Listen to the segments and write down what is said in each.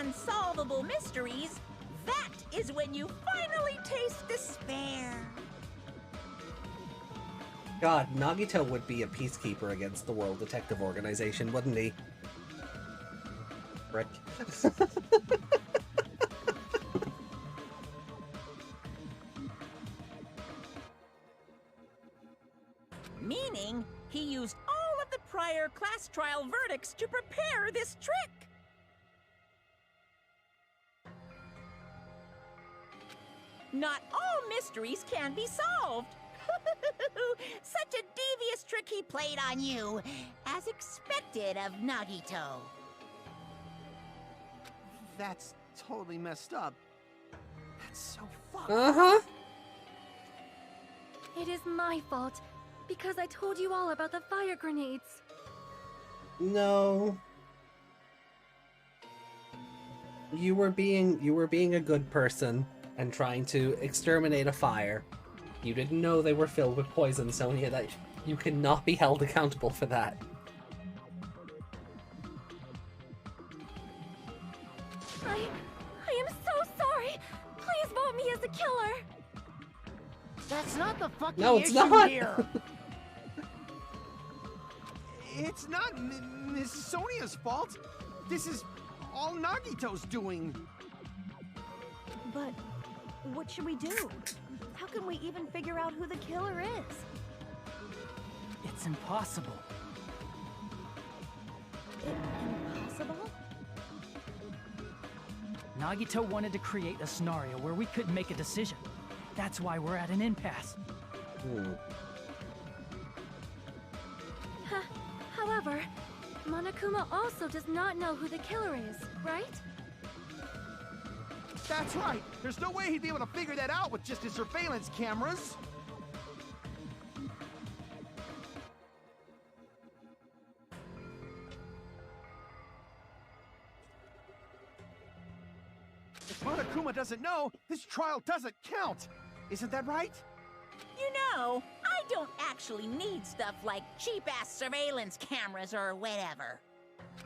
unsolvable mysteries, that is when you finally taste despair. God, Nagito would be a peacekeeper against the World Detective Organization, wouldn't he? Frick. Meaning, he used all of the prior class trial verdicts to prepare this trick. Not all mysteries can be solved. Such a devious trick he played on you, as expected of Nagito. That's totally messed up. That's so fucked. Uh-huh. It is my fault, because I told you all about the fire grenades. No. You were being a good person and trying to exterminate a fire. You didn't know they were filled with poison, Sonia. That you cannot be held accountable for that. I am so sorry. Please vote me as the killer. That's not the fucking No, it's issue not. here. It's not Miss Sonia's fault. This is all Nagito's doing. But what should we do? How can we even figure out who the killer is? It's impossible. Impossible? Nagito wanted to create a scenario where we couldn't make a decision. That's why we're at an impasse. However, Monokuma also does not know who the killer is, right? That's right. There's no way he'd be able to figure that out with just his surveillance cameras. If Monokuma doesn't know, this trial doesn't count. Isn't that right? You know, I don't actually need stuff like cheap-ass surveillance cameras or whatever.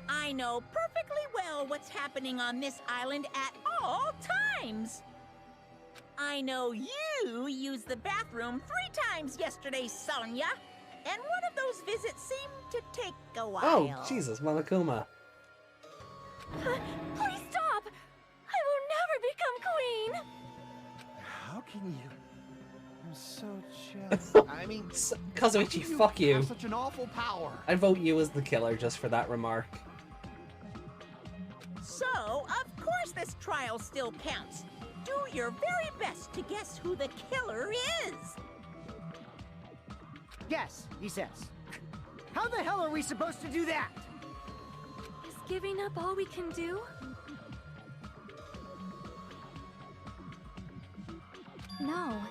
I know perfectly well what's happening on this island at all times. I know you used the bathroom 3 times yesterday, Sonia. And one of those visits seemed to take a while. Oh, Jesus, Monokuma. Please stop! I will never become queen! How can you? I'm so jealous. I mean, Kazuichi, you fuck you. have such an awful power. I'd vote you as the killer just for that remark. So, of course this trial still counts. Do your very best to guess who the killer is. Yes, he says. How the hell are we supposed to do that? Is giving up all we can do? No,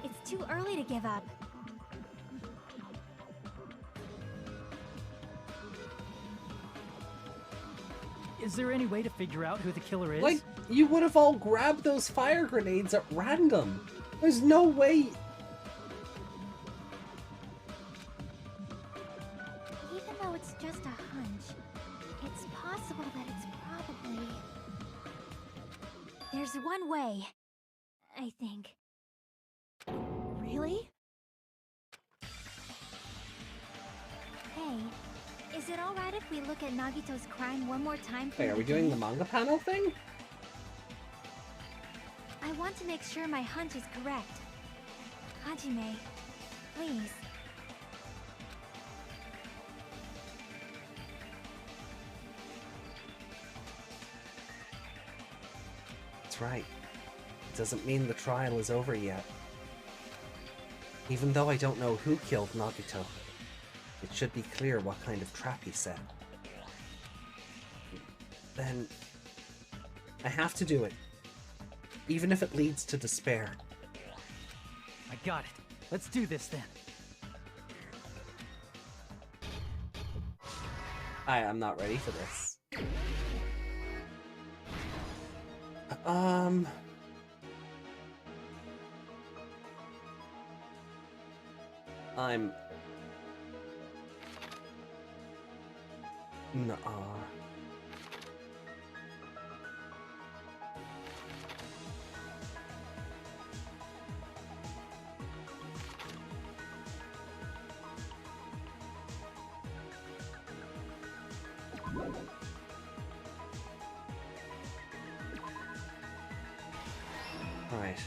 it's too early to give up. Is there any way to figure out who the killer is? Like, you would have all grabbed those fire grenades at random. There's no way. Even though it's just a hunch, it's possible that it's probably... There's one way, I think. Really? Hey, is it alright if we look at Nagito's crime one more time? Wait, are we doing the manga panel thing? I want to make sure my hunch is correct. Hajime, please. That's right. It doesn't mean the trial is over yet. Even though I don't know who killed Nagito, it should be clear what kind of trap he set. Then I have to do it, even if it leads to despair. I got it. Let's do this then. I'm not ready for this. I'm... Nuh-uh. Alright.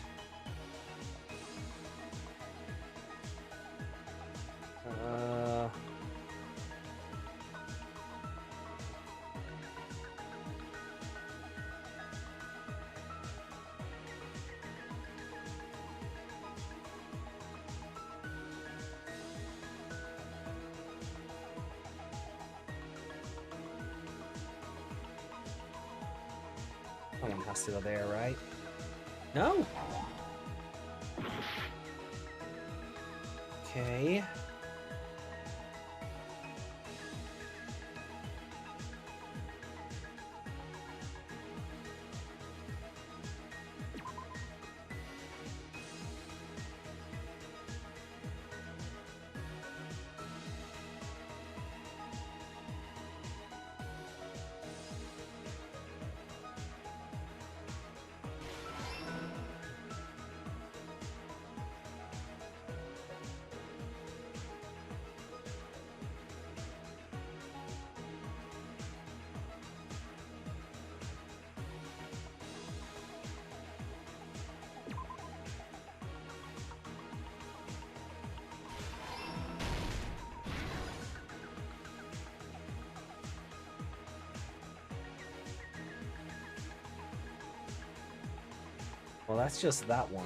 Someone has to go there, right? No! Okay. Well, that's just that one.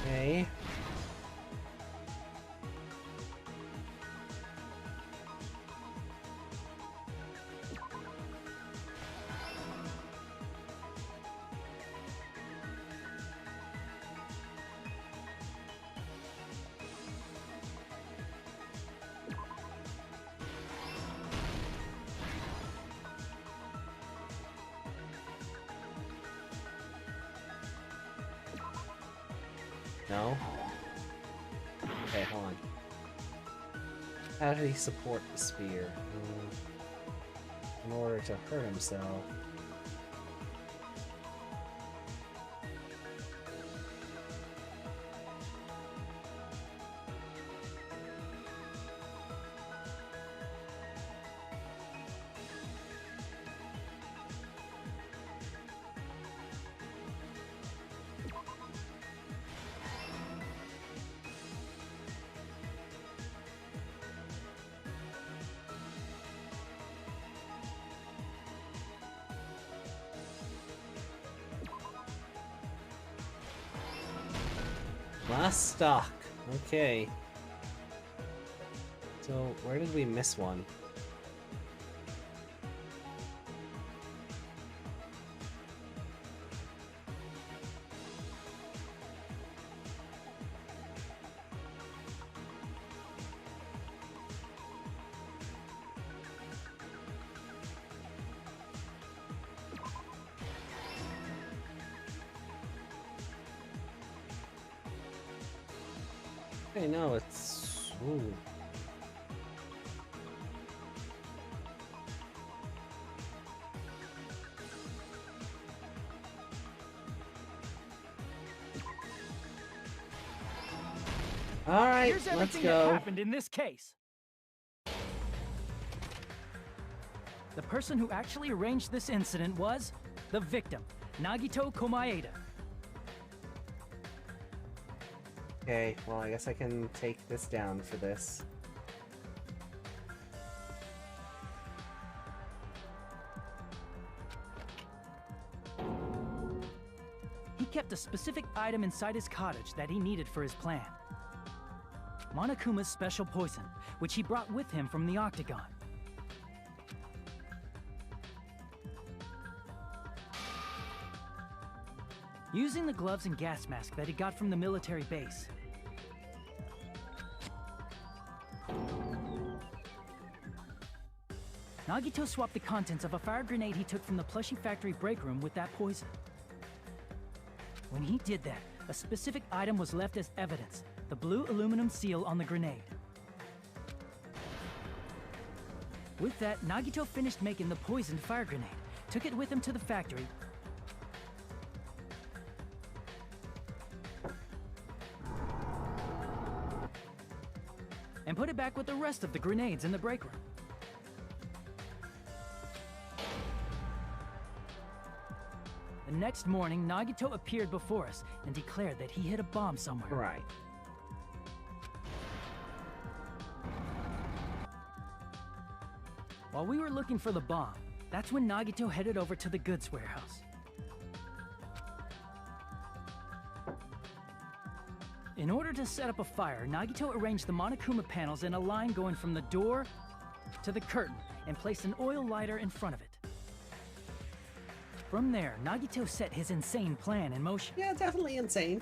Okay. No? Okay, hold on. How did he support the spear? In order to hurt himself. Last stock. Okay. So, where did we miss one? Okay, no, it's... Ooh. Alright, Here's let's everything go. that happened in this case. The person who actually arranged this incident was the victim, Nagito Komaeda. Okay, well, I guess I can take this down for this. He kept a specific item inside his cottage that he needed for his plan. Monokuma's special poison, which he brought with him from the Octagon. Using the gloves and gas mask that he got from the military base, Nagito swapped the contents of a fire grenade he took from the plushie factory break room with that poison. When he did that, a specific item was left as evidence, the blue aluminum seal on the grenade. With that, Nagito finished making the poisoned fire grenade, took it with him to the factory, and put it back with the rest of the grenades in the break room. The next morning, Nagito appeared before us and declared that he hid a bomb somewhere. Right. While we were looking for the bomb, that's when Nagito headed over to the goods warehouse. In order to set up a fire, Nagito arranged the Monokuma panels in a line going from the door to the curtain and placed an oil lighter in front of it. From there, Nagito set his insane plan in motion. Yeah, definitely insane.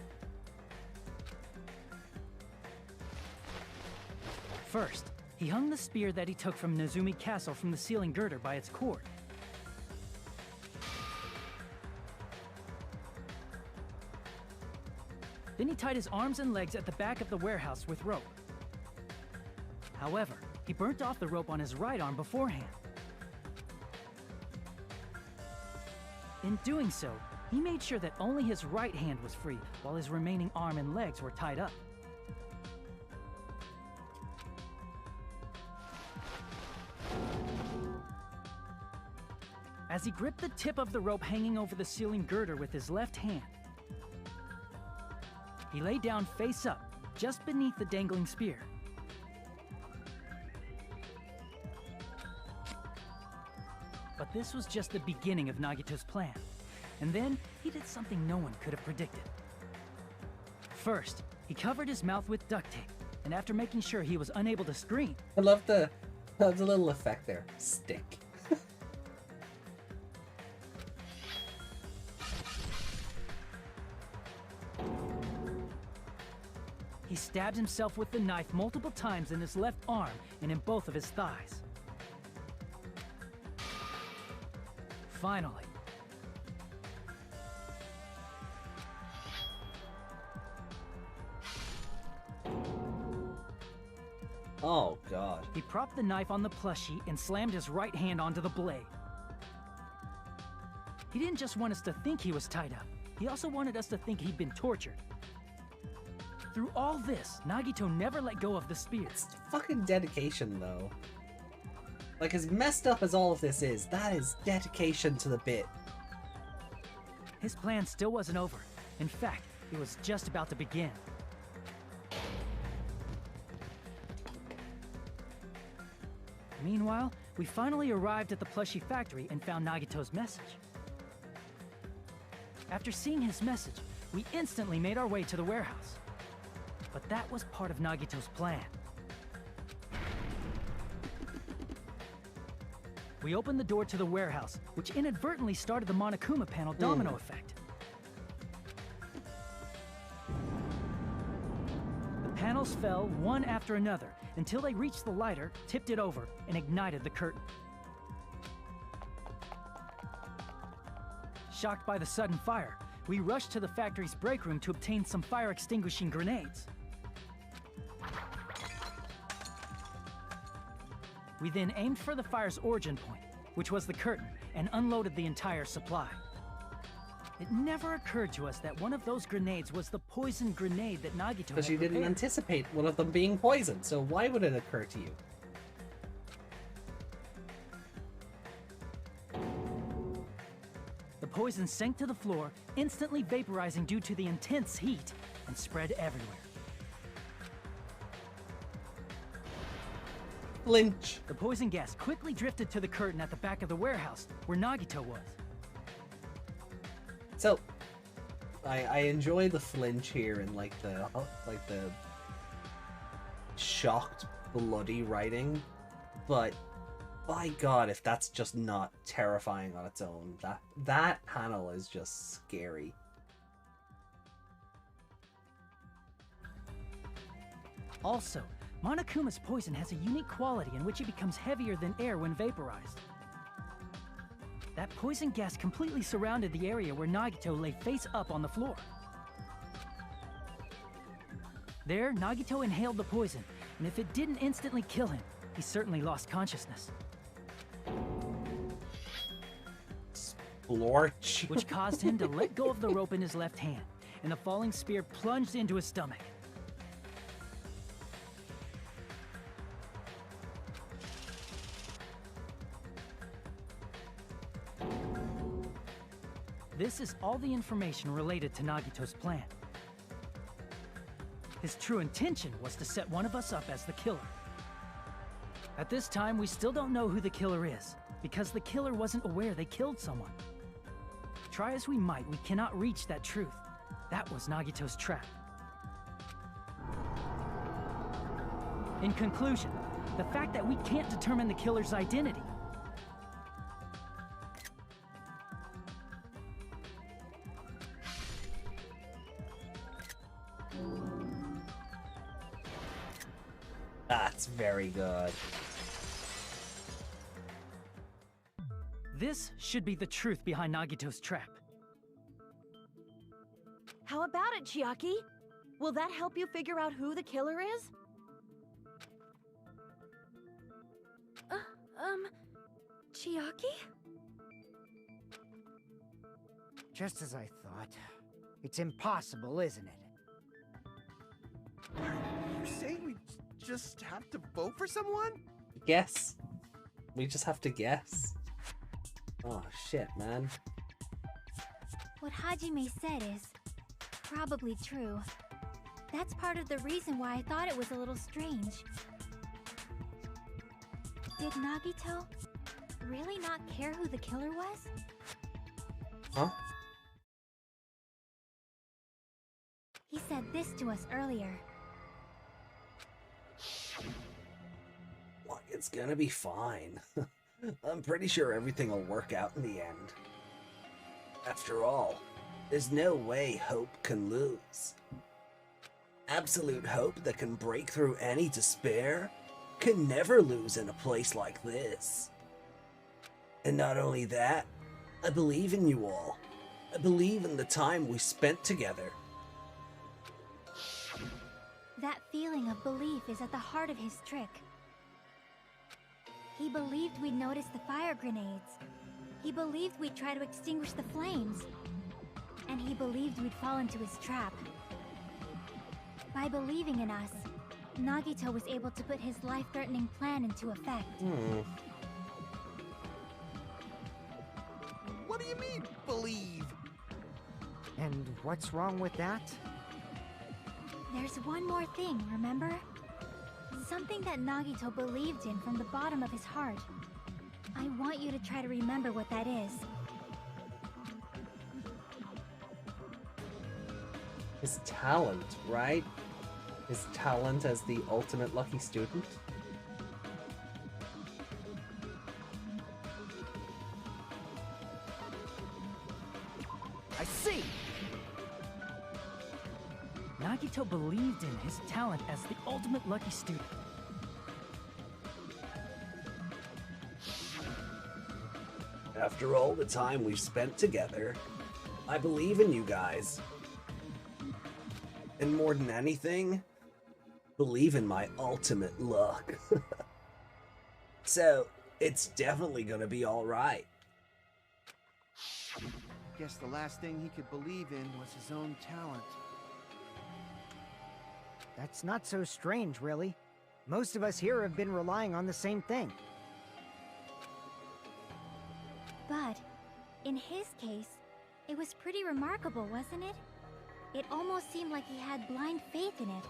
First, he hung the spear that he took from Nezumi Castle from the ceiling girder by its cord. Then he tied his arms and legs at the back of the warehouse with rope. However, he burnt off the rope on his right arm beforehand. In doing so, he made sure that only his right hand was free, while his remaining arm and legs were tied up. As he gripped the tip of the rope hanging over the ceiling girder with his left hand, he lay down face up, just beneath the dangling spear. But this was just the beginning of Nagito's plan. And then, he did something no one could have predicted. First, he covered his mouth with duct tape, and after making sure he was unable to scream... I love the little effect there. Stick. He stabbed himself with the knife multiple times in his left arm and in both of his thighs. Finally, oh god. he propped the knife on the plushie and slammed his right hand onto the blade. He didn't just want us to think he was tied up, he also wanted us to think he'd been tortured. Through all this, Nagito never let go of the spear. It's fucking dedication, though. Like, as messed up as all of this is, that is dedication to the bit. His plan still wasn't over. In fact, it was just about to begin. Meanwhile, we finally arrived at the plushie factory and found Nagito's message. After seeing his message, we instantly made our way to the warehouse. But that was part of Nagito's plan. We opened the door to the warehouse, which inadvertently started the Monokuma panel domino effect. The panels fell one after another until they reached the lighter, tipped it over, and ignited the curtain. Shocked by the sudden fire, we rushed to the factory's break room to obtain some fire-extinguishing grenades. We then aimed for the fire's origin point, which was the curtain, and unloaded the entire supply. It never occurred to us that one of those grenades was the poison grenade that Nagito had Because you didn't prepared. anticipate one of them being poisoned, so why would it occur to you? The poison sank to the floor, instantly vaporizing due to the intense heat, and spread everywhere. Lynch. The poison gas quickly drifted to the curtain at the back of the warehouse, where Nagito was. So, I enjoy the flinch here and like the shocked, bloody writing, but by God, if that's just not terrifying on its own, that panel is just scary. Also, Monokuma's poison has a unique quality in which it becomes heavier than air when vaporized. That poison gas completely surrounded the area where Nagito lay face up on the floor. There, Nagito inhaled the poison, and if it didn't instantly kill him, he certainly lost consciousness. Splorch. Which caused him to let go of the rope in his left hand, and the falling spear plunged into his stomach. This is all the information related to Nagito's plan. His true intention was to set one of us up as the killer. At this time, we still don't know who the killer is, because the killer wasn't aware they killed someone. Try as we might, we cannot reach that truth. That was Nagito's trap. In conclusion, the fact that we can't determine the killer's identity That's very good. This should be the truth behind Nagito's trap. How about it, Chiaki? Will that help you figure out who the killer is? Chiaki? Just as I thought. It's impossible, isn't it? You're saying we just have to vote for someone? Guess. We just have to guess. Oh shit, man. What Hajime said is probably true. That's part of the reason why I thought it was a little strange. Did Nagito really not care who the killer was? Huh? He said this to us earlier. Look, it's gonna be fine. I'm pretty sure everything will work out in the end. After all, there's no way hope can lose. Absolute hope that can break through any despair can never lose in a place like this. And not only that, I believe in you all. I believe in the time we spent together. That feeling of belief is at the heart of his trick. He believed we'd notice the fire grenades. He believed we'd try to extinguish the flames. And he believed we'd fall into his trap. By believing in us, Nagito was able to put his life-threatening plan into effect. What do you mean, believe? And what's wrong with that? There's one more thing, remember? Something that Nagito believed in from the bottom of his heart. I want you to try to remember what that is. His talent, right? His talent as the ultimate lucky student? I see! Nagito believed in his talent as the ultimate lucky student. After all the time we've spent together, I believe in you guys. And more than anything, believe in my ultimate luck. So, it's definitely gonna be alright. Guess the last thing he could believe in was his own talent. That's not so strange, really. Most of us here have been relying on the same thing. But, in his case, it was pretty remarkable, wasn't it? It almost seemed like he had blind faith in it.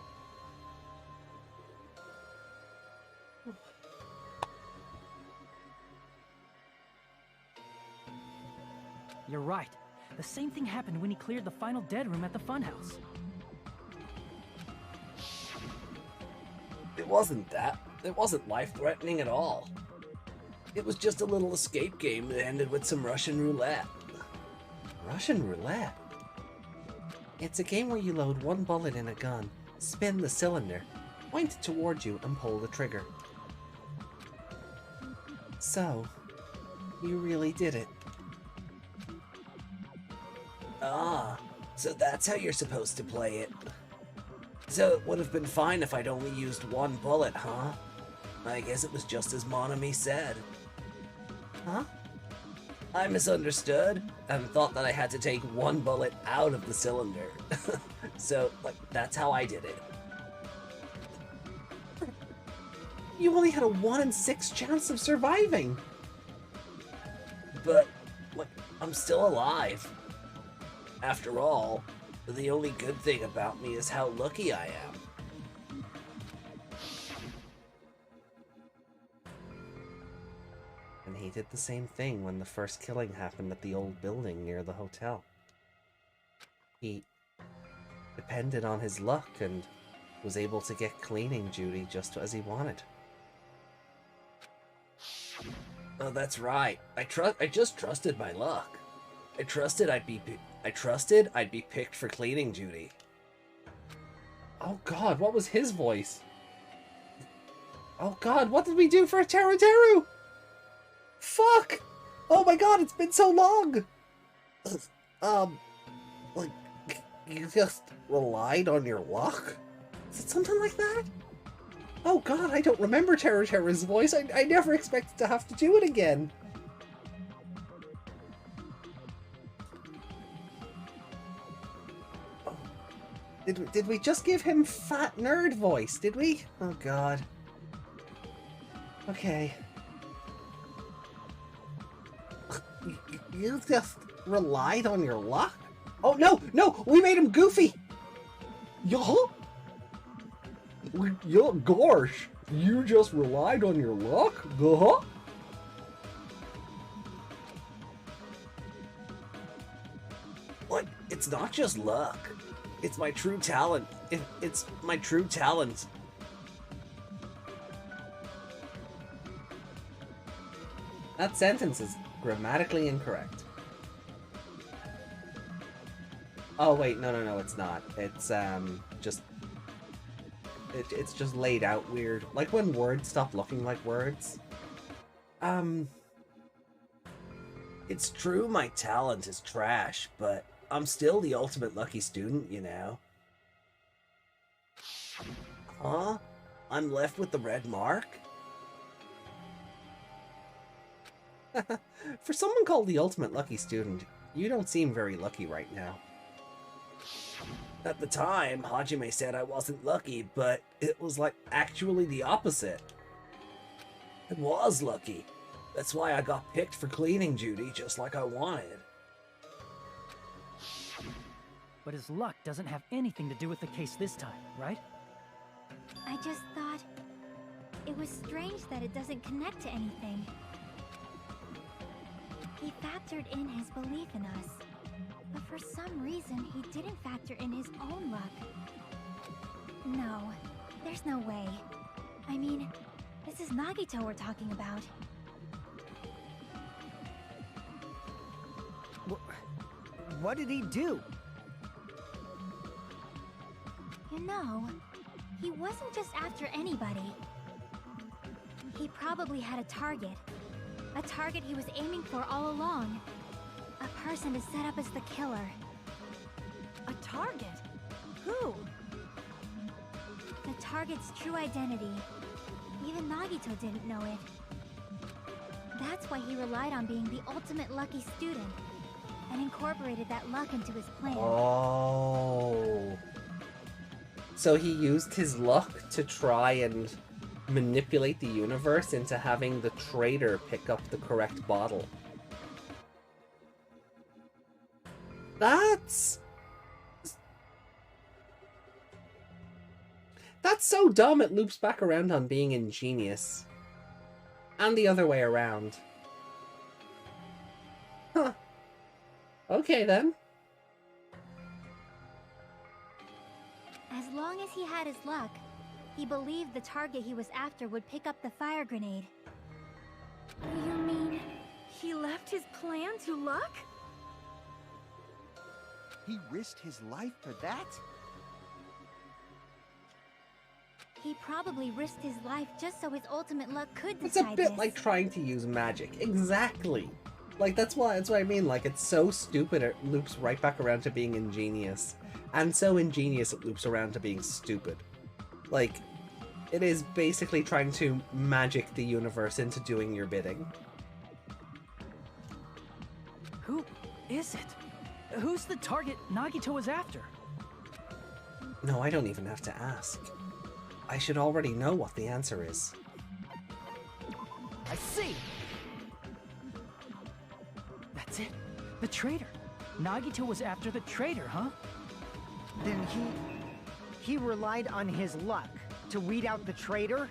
You're right. The same thing happened when he cleared the final dead room at the funhouse. It wasn't that. It wasn't life-threatening at all. It was just a little escape game that ended with some Russian roulette. Russian roulette? It's a game where you load one bullet in a gun, spin the cylinder, pointed toward you and pulled the trigger. So, you really did it. Ah, so that's how you're supposed to play it. So it would have been fine if I'd only used one bullet, huh? I guess it was just as Monami said. Huh? I misunderstood and thought that I had to take one bullet out of the cylinder. So, like, that's how I did it. You only had a 1 in 6 chance of surviving. But, like, I'm still alive. After all, the only good thing about me is how lucky I am. And he did the same thing when the first killing happened at the old building near the hotel. He depended on his luck and was able to get cleaning duty just as he wanted. Oh, that's right. I just trusted my luck. I trusted I'd be picked for cleaning duty. Oh god, what was his voice? Oh god, what did we do for a Teru? Fuck! Oh my god, it's been so long! Like, you just relied on your luck? Is it something like that? Oh god, I don't remember Teru's voice. I never expected to have to do it again. Oh. Did we just give him fat nerd voice, did we? Oh god. Okay. You just relied on your luck? Oh no, we made him goofy! Yo! Gosh, you just relied on your luck? Like, it's not just luck. It's my true talent. It's my true talent. That sentence is grammatically incorrect. Oh wait, no, it's not. It's just it's just laid out weird. Like when words stop looking like words. It's true my talent is trash, but I'm still the ultimate lucky student, you know. Huh? I'm left with the red mark? For someone called the ultimate lucky student, you don't seem very lucky right now. At the time, Hajime said I wasn't lucky, but it was like actually the opposite. I was lucky. That's why I got picked for cleaning duty just like I wanted. But his luck doesn't have anything to do with the case this time, right? I just thought it was strange that it doesn't connect to anything. He factored in his belief in us, but for some reason he didn't factor in his own luck. No, there's no way. I mean, this is Nagito we're talking about. What did he do? You know, he wasn't just after anybody. He probably had a target. A target he was aiming for all along. A person to set up as the killer. A target? Who? The target's true identity. Even Nagito didn't know it. That's why he relied on being the ultimate lucky student, and incorporated that luck into his plan. Oh. So he used his luck to try and manipulate the universe into having the traitor pick up the correct bottle. That's so dumb it loops back around on being ingenious. And the other way around. Huh. Okay then. As long as he had his luck, he believed the target he was after would pick up the fire grenade. You mean he left his plan to luck? He risked his life for that? He probably risked his life just so his ultimate luck could It's a decide bit this. like trying to use magic. Exactly. Like, that's what I mean. Like, it's so stupid it loops right back around to being ingenious. And so ingenious it loops around to being stupid. Like, it is basically trying to magic the universe into doing your bidding. Who is it? Who's the target Nagito was after? No, I don't even have to ask. I should already know what the answer is. I see! That's it. The traitor. Nagito was after the traitor, huh? Then he relied on his luck to weed out the traitor?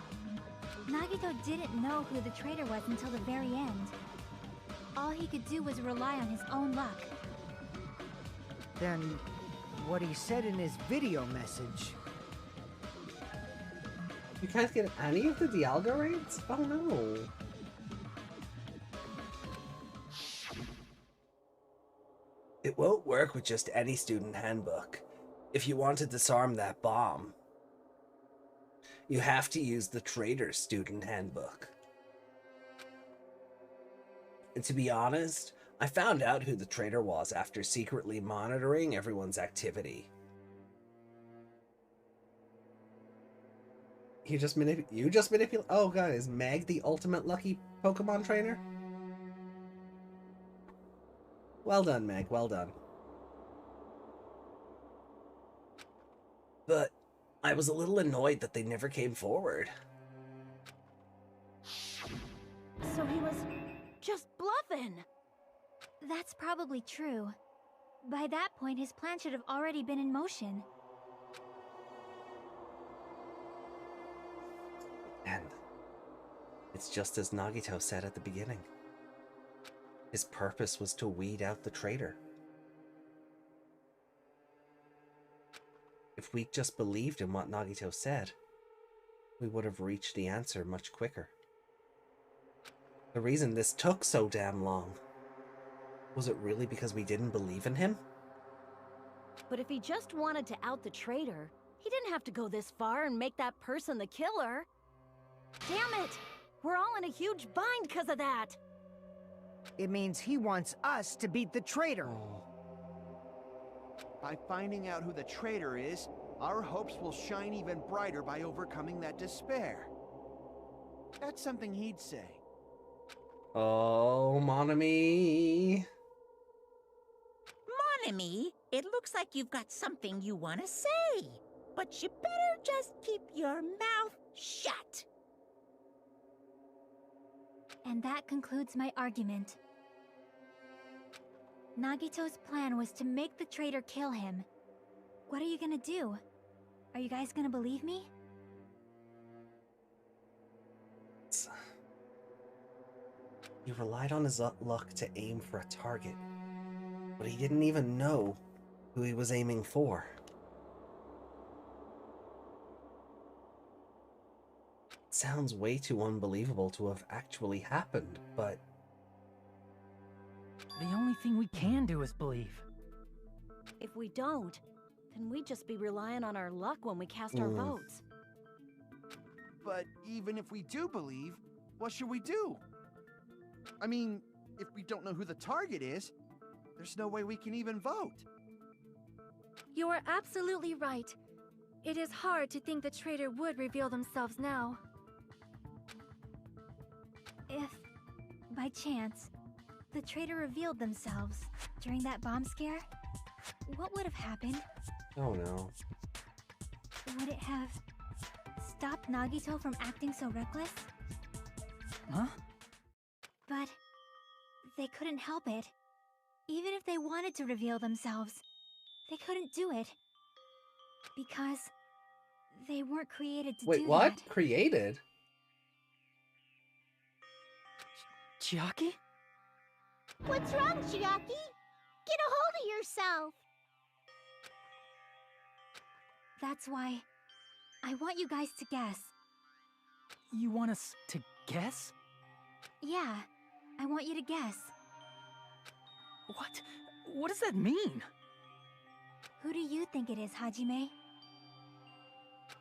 Nagito didn't know who the traitor was until the very end. All he could do was rely on his own luck. Then what he said in his video message. You can't get any of the Dialga raids? Oh no. It won't work with just any student handbook. If you want to disarm that bomb, you have to use the traitor's student handbook. And to be honest, I found out who the traitor was after secretly monitoring everyone's activity. You just manipulate. Oh god, is Meg the ultimate lucky Pokemon trainer? Well done, Meg. Well done. But I was a little annoyed that they never came forward. So he was just bluffing. That's probably true. By that point, his plan should have already been in motion. And it's just as Nagito said at the beginning. His purpose was to weed out the traitor. If we just believed in what Nagito said, we would have reached the answer much quicker. The reason this took so damn long, was it really because we didn't believe in him? But if he just wanted to out the traitor, he didn't have to go this far and make that person the killer. Damn it! We're all in a huge bind because of that! It means he wants us to beat the traitor. By finding out who the traitor is, our hopes will shine even brighter by overcoming that despair. That's something he'd say. Oh, mon ami. Mon ami, it looks like you've got something you want to say. But you better just keep your mouth shut. And that concludes my argument. Nagito's plan was to make the traitor kill him. What are you gonna do? Are you guys gonna believe me? He relied on his luck to aim for a target, but he didn't even know who he was aiming for. It sounds way too unbelievable to have actually happened, but The only thing we can do is believe. If we don't, then we'd just be relying on our luck when we cast our votes. But even if we do believe, what should we do? I mean, if we don't know who the target is, there's no way we can even vote. You are absolutely right. It is hard to think the traitor would reveal themselves now. If, by chance, the traitor revealed themselves during that bomb scare, what would have happened? oh no. Would it have stopped Nagito from acting so reckless? Huh? But they couldn't help it. Even if they wanted to reveal themselves, they couldn't do it. Because they weren't created to Wait, do what? that. Created? Chiaki? What's wrong, Chiaki? Get a hold of yourself! That's why I want you guys to guess. You want us to guess? Yeah, I want you to guess. What? What does that mean? Who do you think it is, Hajime?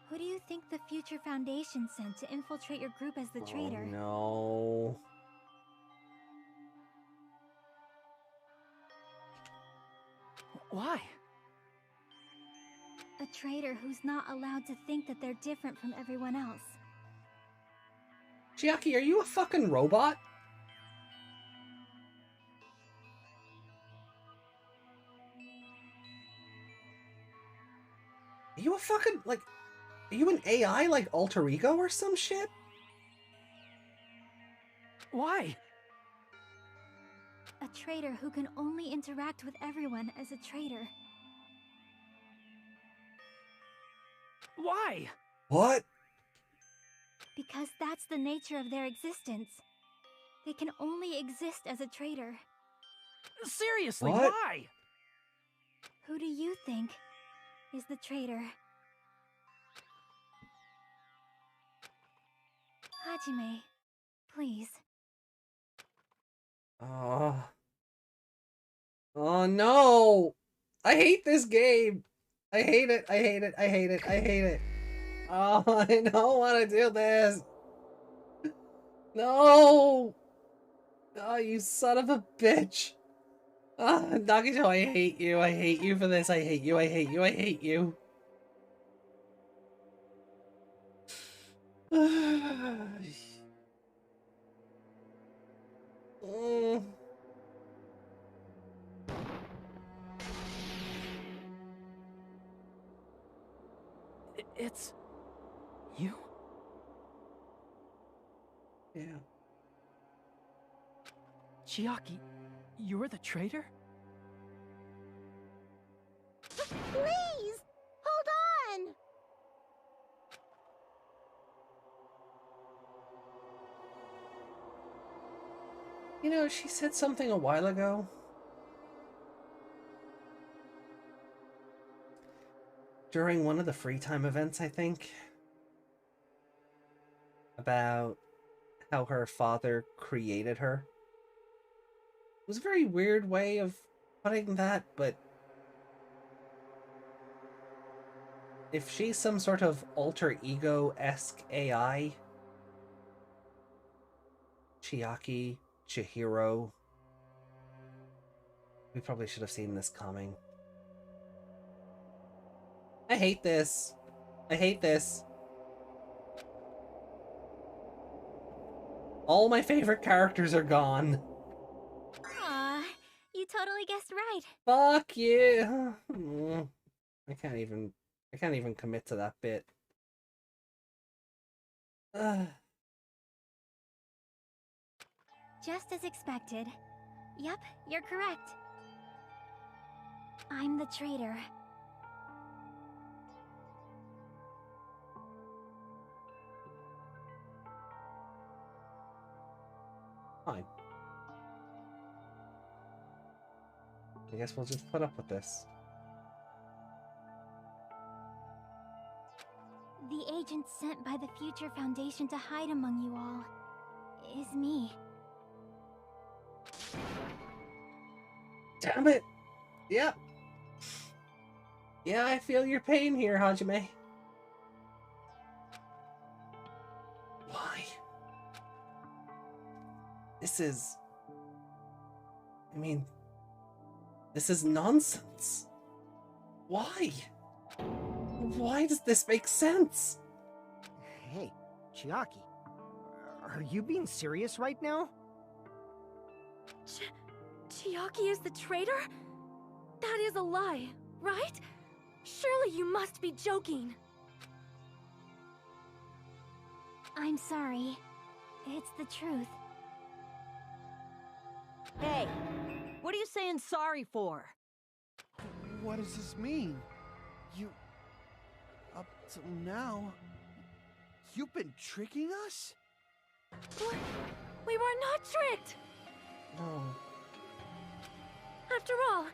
Who Who do you think the Future Foundation sent to infiltrate your group as the traitor? No. Why? A traitor who's not allowed to think that they're different from everyone else. Chiaki, are you a fucking robot? Are you a fucking, like, are you an AI, like, alter ego or some shit? Why? A traitor who can only interact with everyone as a traitor. Why? What? Because that's the nature of their existence. They can only exist as a traitor. Seriously, What? why? Who do you think is the traitor? Hajime, please. Oh. Oh no! I hate this game! I hate it, I hate it, I hate it, I hate it. Oh, I don't want to do this! No! Oh, you son of a bitch! Ah, oh, Nagito, I hate you. I hate you for this. I hate you. I hate you. I hate you. It's... you? Yeah. Chiaki, you're the traitor? Please! Hold on! You know, she said something a while ago. During one of the free time events, I think. About how her father created her. It was a very weird way of putting that, but if she's some sort of alter ego-esque AI, Chiaki, Chihiro, we probably should have seen this coming. I hate this. I hate this. All my favorite characters are gone. Aw, you totally guessed right. Fuck you. I can't even commit to that bit. Just as expected. Yep, you're correct. I'm the traitor. Fine. I guess we'll just put up with this. The agent sent by the Future Foundation to hide among you all is me. Damn it! Yep. Yeah, I feel your pain here, Hajime. Why? This is... I mean... This is nonsense. Why? Why does this make sense? Hey, Chiaki. Are you being serious right now? Chiaki is the traitor? That is a lie, right? Surely you must be joking. I'm sorry. It's the truth. Hey, what are you saying sorry for? What does this mean? You... Up till now... You've been tricking us? We were not tricked! No. After all,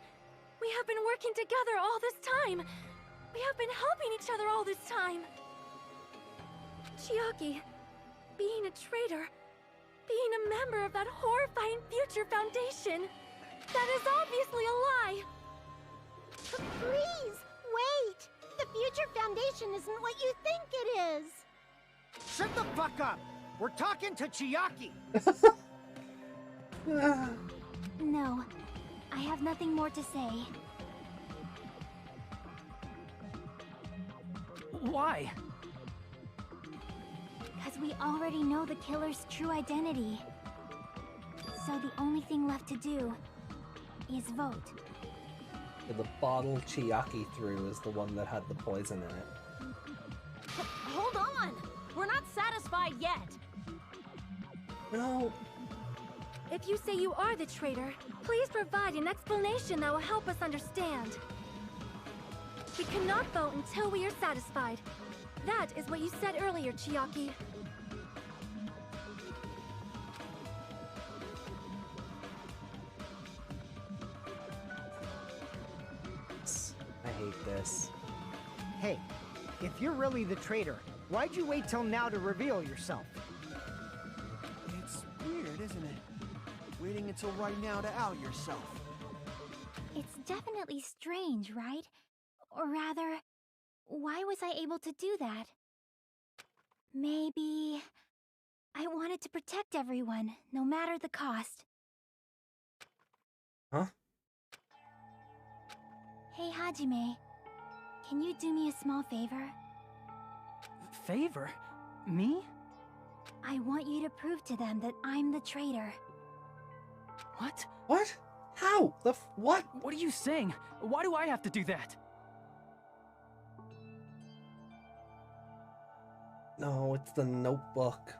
we have been working together all this time. We have been helping each other all this time. Chiaki, being a traitor, being a member of that horrifying Future Foundation, that is obviously a lie. Please, wait! the future foundation isn't what you think it is. Shut the fuck up! We're talking to Chiaki! No, I have nothing more to say. Why? Because we already know the killer's true identity. So the only thing left to do is vote. The bottle Chiaki threw is the one that had the poison in it. Hold on! We're not satisfied yet! No. If you say you are the traitor, please provide an explanation that will help us understand. We cannot vote until we are satisfied. That is what you said earlier, Chiaki. I hate this. Hey, if you're really the traitor, why'd you wait till now to reveal yourself? It's weird, isn't it? Waiting until right now to out yourself. It's definitely strange, right? Or rather, why was I able to do that? Maybe I wanted to protect everyone, no matter the cost. Huh? Hey, Hajime. Can you do me a small favor? Favor? Me? I want you to prove to them that I'm the traitor. What? What? How? What? What are you saying? Why do I have to do that? No, it's the notebook.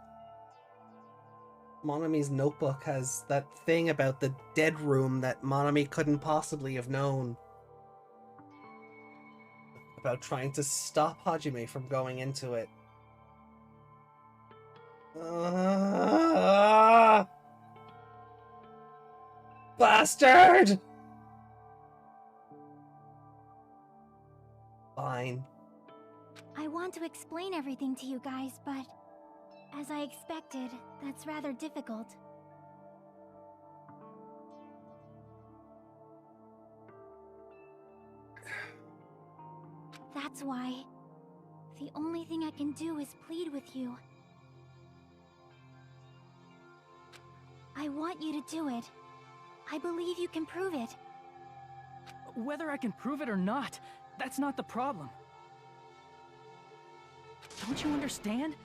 Monami's notebook has that thing about the dead room that Monami couldn't possibly have known. About trying to stop Hajime from going into it. Bastard! Fine. I want to explain everything to you guys, but as I expected, that's rather difficult. That's why the only thing I can do is plead with you. I want you to do it. I believe you can prove it. Whether I can prove it or not, that's not the problem. Don't you understand?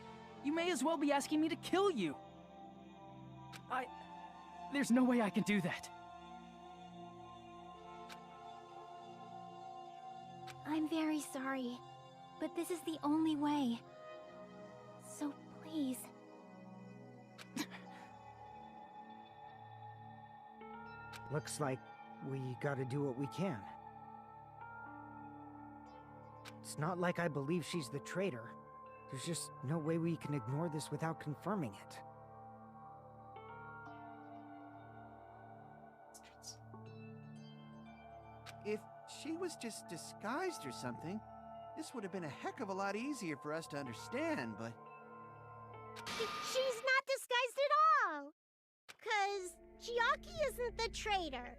You may as well be asking me to kill you. There's no way I can do that. I'm very sorry, but this is the only way. So please. Looks like we gotta do what we can. It's not like I believe she's the traitor. There's just no way we can ignore this without confirming it. If she was just disguised or something, this would have been a heck of a lot easier for us to understand, but... She's not disguised at all! 'Cause Chiaki isn't the traitor.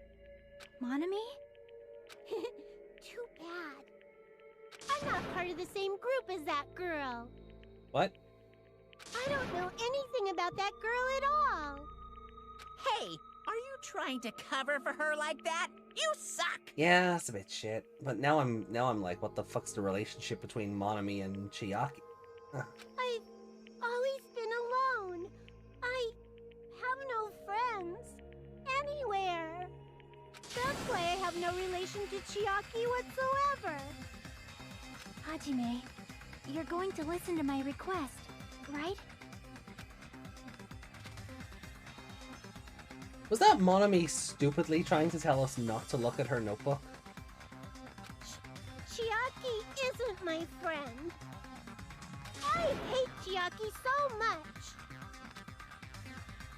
Monami? Too bad. I'm not part of the same group as that girl. What? I don't know anything about that girl at all. Hey, are you trying to cover for her like that? You suck! Yeah, that's a bit shit. But now I'm like, what the fuck's the relationship between Monami and Chiaki? I've always been alone. I have no friends anywhere. That's why I have no relation to Chiaki whatsoever. Hajime, you're going to listen to my request, right? Was that Monami stupidly trying to tell us not to look at her notebook? Chiaki isn't my friend. I hate Chiaki so much.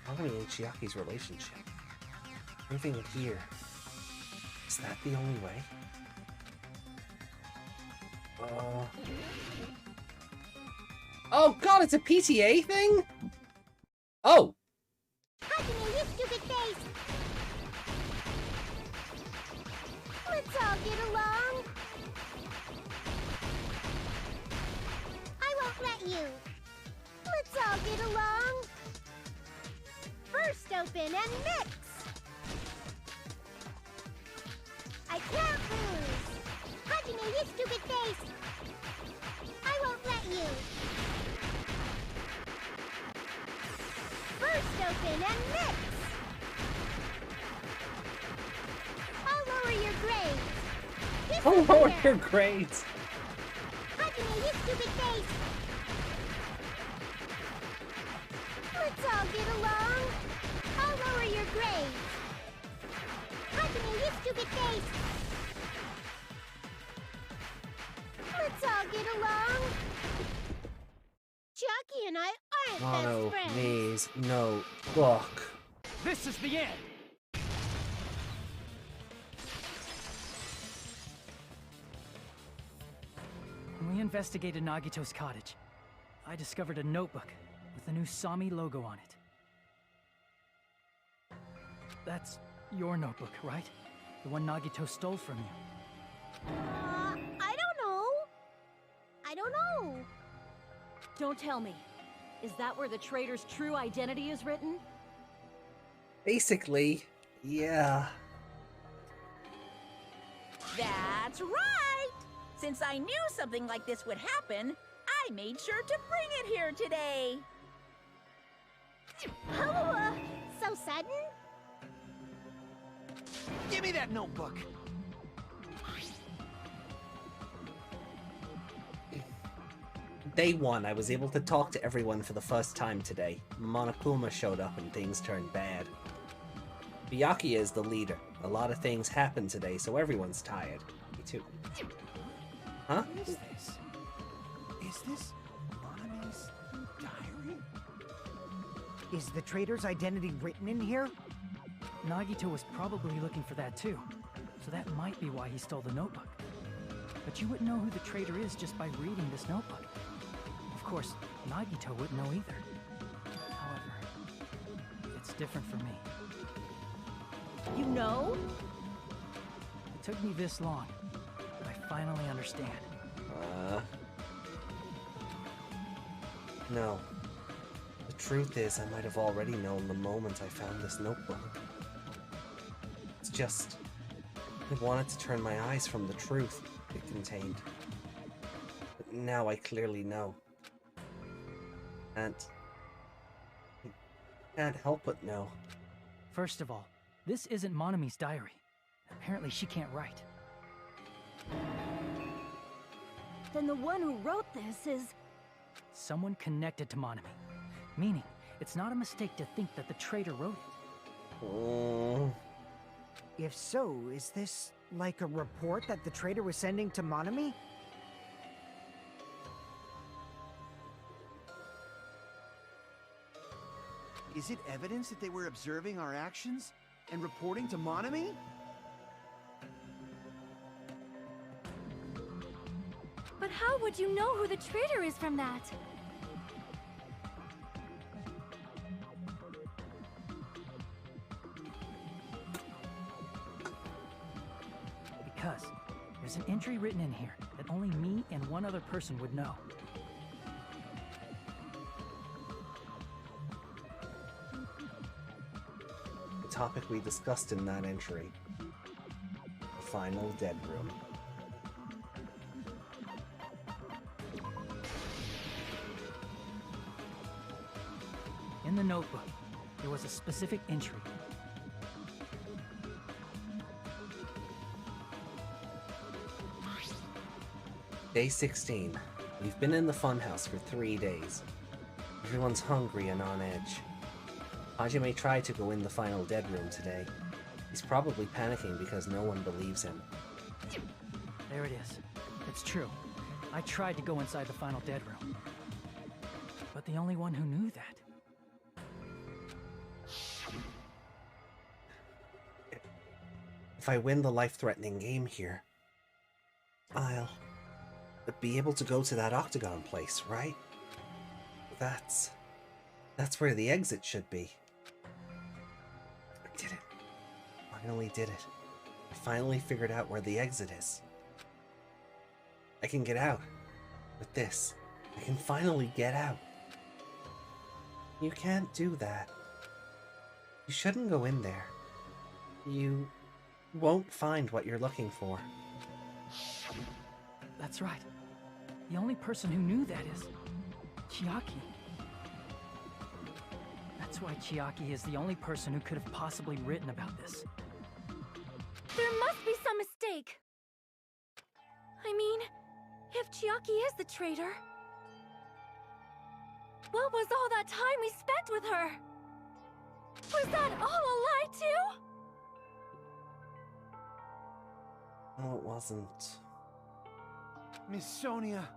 Monami and Chiaki's relationship. Moving here. Is that the only way? Oh god, it's a PTA thing? Oh! Hajime, you stupid face! Let's all get along! let you. Let's all get along. First open and mix. I can't lose. Hajime, you stupid face. I won't let you. First open and mix. I'll lower your grades. This Oh, is lower fair. your grades. Hajime, you stupid face. Let's all get along. I'll lower your grades. Hajime, you stupid face. Let's all get along. Jockey and I aren't Mono best friends. needs no book. This is the end! When we investigated Nagito's cottage, I discovered a notebook with the new Sami logo on it. That's your notebook, right? The one Nagito stole from you. I don't know. I don't know. Don't tell me. Is that where the traitor's true identity is written? Basically, yeah. That's right! Since I knew something like this would happen, I made sure to bring it here today. Oh, so sudden? Give me that notebook. Day one, I was able to talk to everyone for the first time today. Monokuma showed up and things turned bad. Byakuya is the leader. A lot of things happened today, so everyone's tired. Me too. Huh? What is this? Is this Monami's diary? Is the traitor's identity written in here? Nagito was probably looking for that too, so that might be why he stole the notebook. But you wouldn't know who the traitor is just by reading this notebook. Of course, Nagito wouldn't know either. However, it's different for me. You know? It took me this long, but I finally understand. No. The truth is, I might have already known the moment I found this notebook. It's just... I wanted to turn my eyes from the truth it contained. But now I clearly know. I can't help but know. First of all, this isn't Monami's diary. Apparently she can't write. Then the one who wrote this is... Someone connected to Monami. Meaning, it's not a mistake to think that the traitor wrote it. Mm. If so, is this like a report that the traitor was sending to Monami? Is it evidence that they were observing our actions and reporting to Monami? But how would you know who the traitor is from that? Because there's an entry written in here that only me and one other person would know. The topic we discussed in that entry. The final dead room. In the notebook, there was a specific entry. Day 16. We've been in the funhouse for 3 days. Everyone's hungry and on edge. Hajime tried to go in the final dead room today. He's probably panicking because no one believes him. There it is. It's true. I tried to go inside the final dead room. But the only one who knew that. If I win the life-threatening game here, I'll be able to go to that octagon place, right? That's where the exit should be. I did it. Finally did it. I finally figured out where the exit is. I can get out with this. I can finally get out. You can't do that. You shouldn't go in there. You won't find what you're looking for. That's right. The only person who knew that is Chiaki. That's why Chiaki is the only person who could have possibly written about this. There must be some mistake. I mean, if Chiaki is the traitor, what was all that time we spent with her? Was that all a lie too? No, it wasn't. Miss Sonia.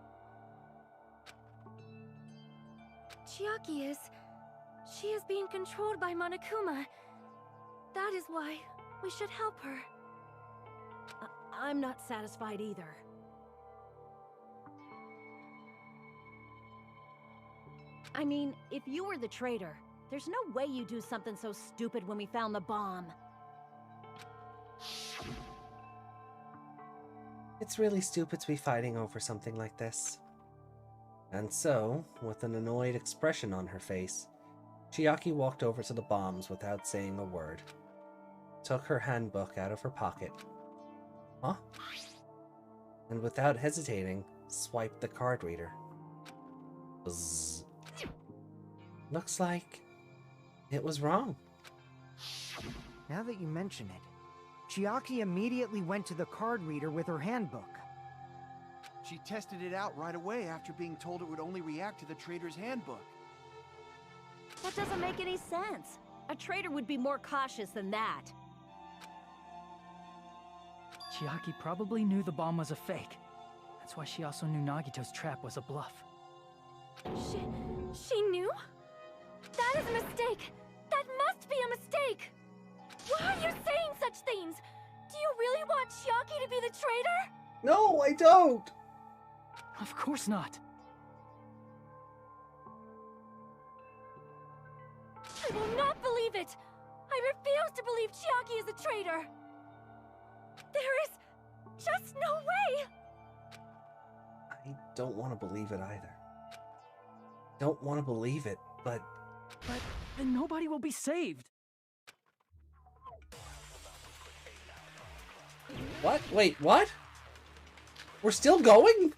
Chiaki is... She is being controlled by Monokuma. That is why we should help her. I'm not satisfied either. I mean, if you were the traitor, there's no way you'd do something so stupid when we found the bomb. It's really stupid to be fighting over something like this. And so, with an annoyed expression on her face, Chiaki walked over to the bombs without saying a word. Took her handbook out of her pocket. Huh? And without hesitating, swiped the card reader. Bzzz. Looks like it was wrong. Now that you mention it, Chiaki immediately went to the card reader with her handbook. She tested it out right away after being told it would only react to the trader's handbook. That doesn't make any sense. A traitor would be more cautious than that. Chiaki probably knew the bomb was a fake. That's why she also knew Nagito's trap was a bluff. She knew? That is a mistake! That must be a mistake! Why are you saying such things? Do you really want Chiaki to be the traitor? No, I don't! Of course not. I will not believe it! I refuse to believe Chiaki is a traitor! There is just no way! I don't want to believe it either. Don't want to believe it, but then nobody will be saved. what? Wait, what? We're still going?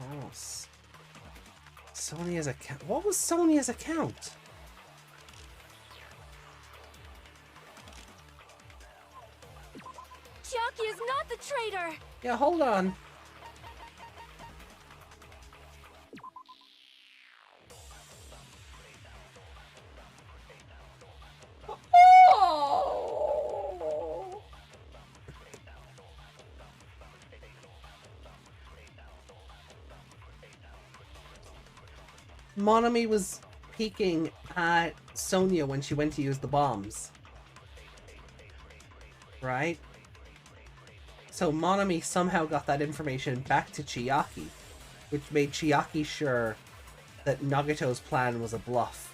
Oh, Sonia's account. What was Sonia's account? Chiaki is not the traitor! Yeah, hold on. Monami was peeking at Sonia when she went to use the bombs. Right? So Monami somehow got that information back to Chiaki, which made Chiaki sure that Nagito's plan was a bluff.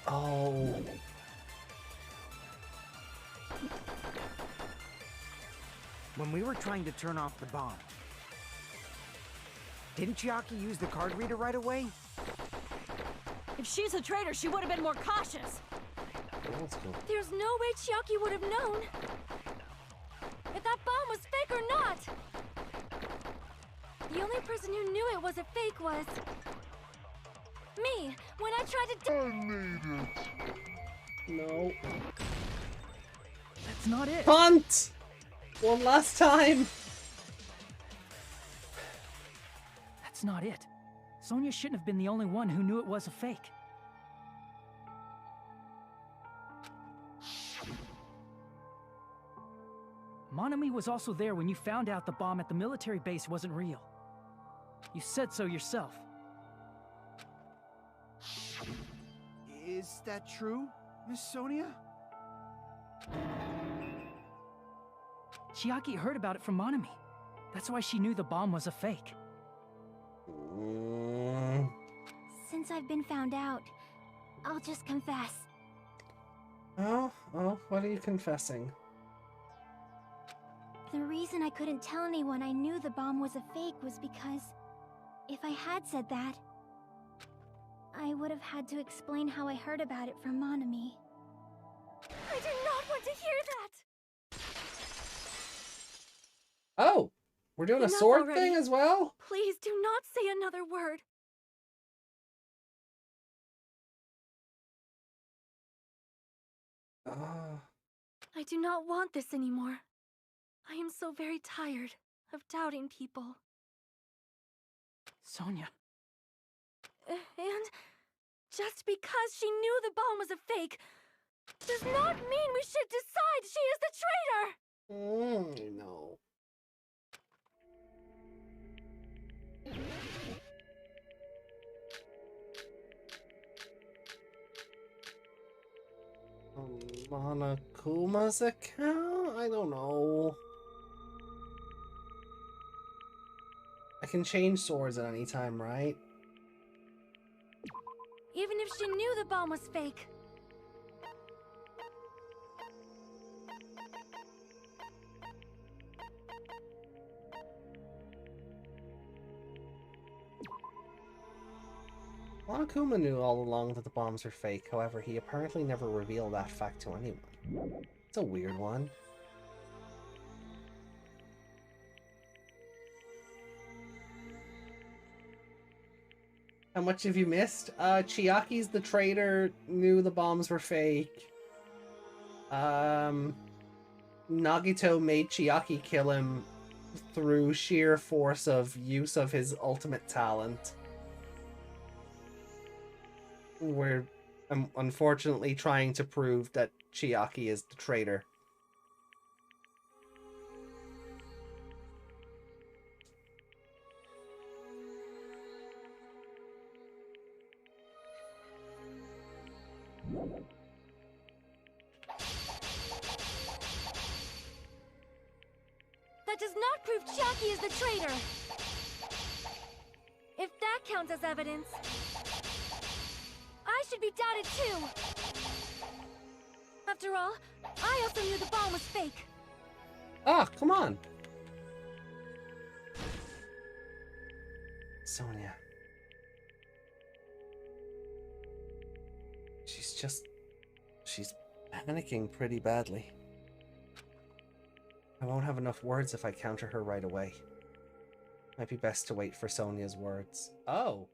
Oh. When we were trying to turn off the bomb, didn't Chiaki use the card reader right away? If she's a traitor, she would have been more cautious. That's cool. There's no way Chiaki would have known if that bomb was fake or not. The only person who knew it was a fake was me when I tried to. I need it. No. That's not it. Punt! One last time! That's not it. Sonia shouldn't have been the only one who knew it was a fake. Monami was also there when you found out the bomb at the military base wasn't real. You said so yourself. Is that true, Miss Sonia? Chiaki heard about it from Monami. That's why she knew the bomb was a fake. Since I've been found out, I'll just confess. Oh, what are you confessing? The reason I couldn't tell anyone I knew the bomb was a fake was because if I had said that, I would have had to explain how I heard about it from Monami. I do not want to hear that! Oh, we're doing a Enough sword already. thing as well? Please do not say another word. I do not want this anymore. I am so very tired of doubting people. Sonia. And just because she knew the bomb was a fake does not mean we should decide she is the traitor! No. Monokuma's account? I don't know. I can change swords at any time, right? Even if she knew the bomb was fake. Monokuma knew all along that the bombs were fake, however, he apparently never revealed that fact to anyone. It's a weird one. How much have you missed? Chiaki's the traitor, knew the bombs were fake. Nagito made Chiaki kill him through sheer force of use of his ultimate talent. We're unfortunately trying to prove that Chiaki is the traitor. That does not prove Chiaki is the traitor! If that counts as evidence, I should be doubted too! After all, I also knew the bomb was fake. Ah, come on! Sonia. She's panicking pretty badly. I won't have enough words if I counter her right away. Might be best to wait for Sonia's words. Oh!